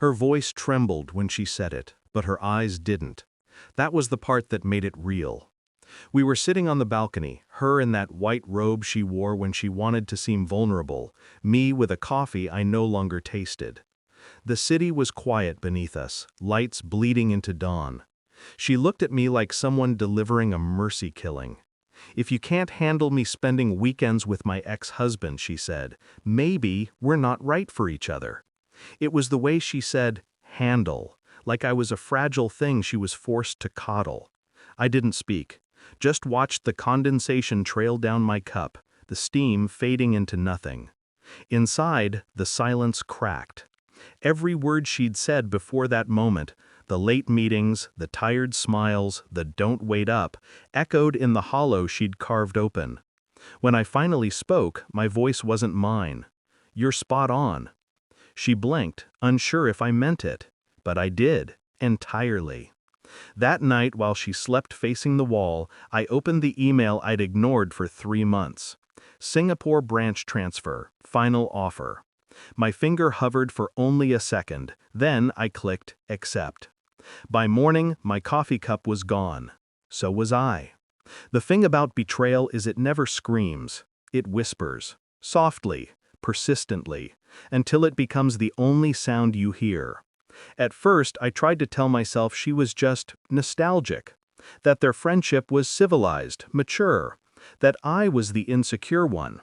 Her voice trembled when she said it, but her eyes didn't. That was the part that made it real. We were sitting on the balcony, her in that white robe she wore when she wanted to seem vulnerable, me with a coffee I no longer tasted. The city was quiet beneath us, lights bleeding into dawn. She looked at me like someone delivering a mercy killing. "If you can't handle me spending weekends with my ex-husband," she said, "maybe we're not right for each other." It was the way she said, "handle," like I was a fragile thing she was forced to coddle. I didn't speak, just watched the condensation trail down my cup, the steam fading into nothing. Inside, the silence cracked. Every word she'd said before that moment, the late meetings, the tired smiles, the "don't wait up," echoed in the hollow she'd carved open. When I finally spoke, my voice wasn't mine. "You're spot on." She blinked, unsure if I meant it, but I did, entirely. That night, while she slept facing the wall, I opened the email I'd ignored for 3 months. Singapore branch transfer, final offer. My finger hovered for only a second, then I clicked accept. By morning, my coffee cup was gone. So was I. The thing about betrayal is it never screams. It whispers, softly, persistently, until it becomes the only sound you hear. At first, I tried to tell myself she was just nostalgic, that their friendship was civilized, mature, that I was the insecure one.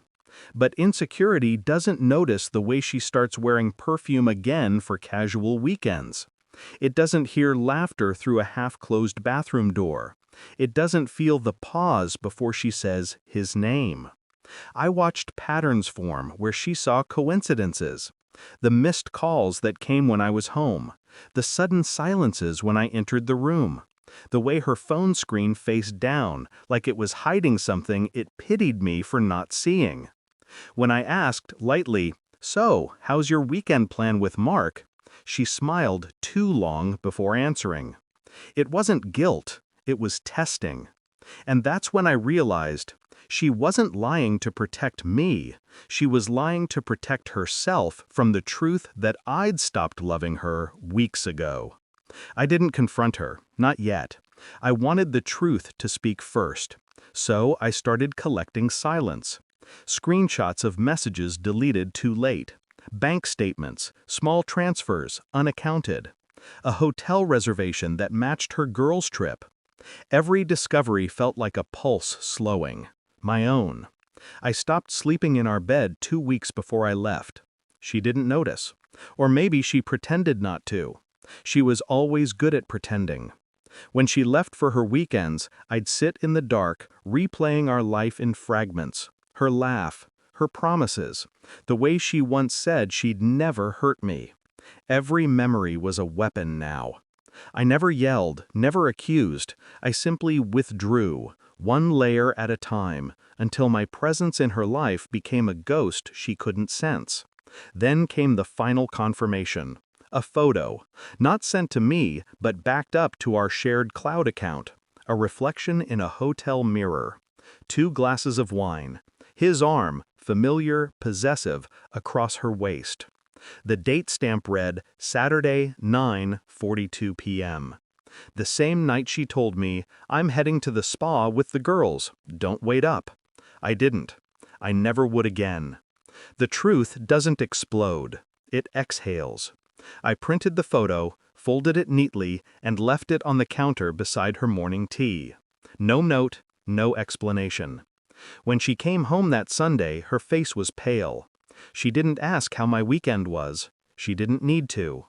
But insecurity doesn't notice the way she starts wearing perfume again for casual weekends. It doesn't hear laughter through a half-closed bathroom door. It doesn't feel the pause before she says his name. I watched patterns form where she saw coincidences. The missed calls that came when I was home. The sudden silences when I entered the room. The way her phone screen faced down, like it was hiding something it pitied me for not seeing. When I asked, lightly, "So, how's your weekend plan with Mark?" she smiled too long before answering. It wasn't guilt, it was testing. And that's when I realized she wasn't lying to protect me, she was lying to protect herself from the truth that I'd stopped loving her weeks ago. I didn't confront her, not yet. I wanted the truth to speak first. So I started collecting silence. Screenshots of messages deleted too late. Bank statements, small transfers, unaccounted. A hotel reservation that matched her girls' trip. Every discovery felt like a pulse slowing. My own. I stopped sleeping in our bed 2 weeks before I left. She didn't notice. Or maybe she pretended not to. She was always good at pretending. When she left for her weekends, I'd sit in the dark, replaying our life in fragments. Her laugh, her promises, the way she once said she'd never hurt me. Every memory was a weapon now. I never yelled, never accused. I simply withdrew, one layer at a time, until my presence in her life became a ghost she couldn't sense. Then came the final confirmation. A photo, not sent to me, but backed up to our shared cloud account. A reflection in a hotel mirror. 2 glasses of wine. His arm, familiar, possessive, across her waist. The date stamp read, Saturday, 9:42 p.m. The same night she told me, "I'm heading to the spa with the girls. Don't wait up." I didn't. I never would again. The truth doesn't explode. It exhales. I printed the photo, folded it neatly, and left it on the counter beside her morning tea. No note, no explanation. When she came home that Sunday, her face was pale. She didn't ask how my weekend was. She didn't need to.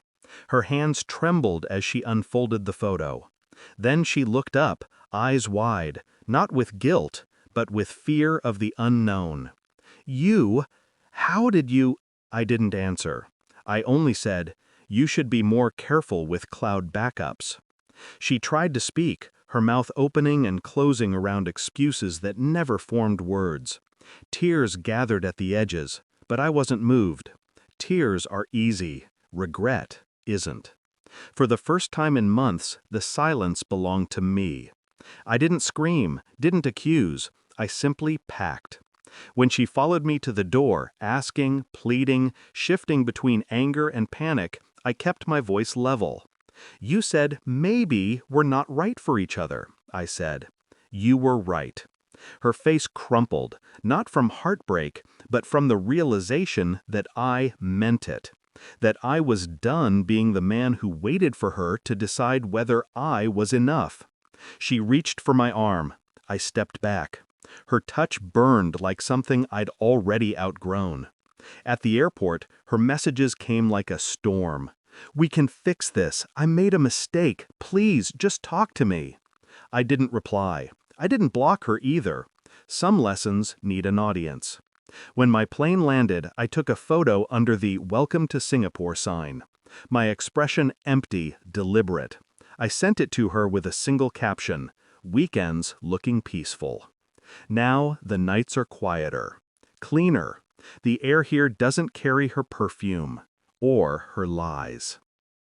Her hands trembled as she unfolded the photo. Then she looked up, eyes wide, not with guilt, but with fear of the unknown. How did you?" I didn't answer. I only said, "You should be more careful with cloud backups." She tried to speak, her mouth opening and closing around excuses that never formed words. Tears gathered at the edges, but I wasn't moved. Tears are easy. Regret isn't. For the first time in months, the silence belonged to me. I didn't scream, didn't accuse. I simply packed. When she followed me to the door, asking, pleading, shifting between anger and panic, I kept my voice level. You said, maybe we're not right for each other, I said. You were right. Her face crumpled, not from heartbreak, but from the realization that I meant it. That I was done being the man who waited for her to decide whether I was enough. She reached for my arm. I stepped back. Her touch burned like something I'd already outgrown. At the airport, her messages came like a storm. We can fix this. I made a mistake. Please, just talk to me. I didn't reply. I didn't block her either. Some lessons need an audience. When my plane landed, I took a photo under the Welcome to Singapore sign. My expression empty, deliberate. I sent it to her with a single caption, "Weekends looking peaceful." Now the nights are quieter, cleaner. The air here doesn't carry her perfume or her lies.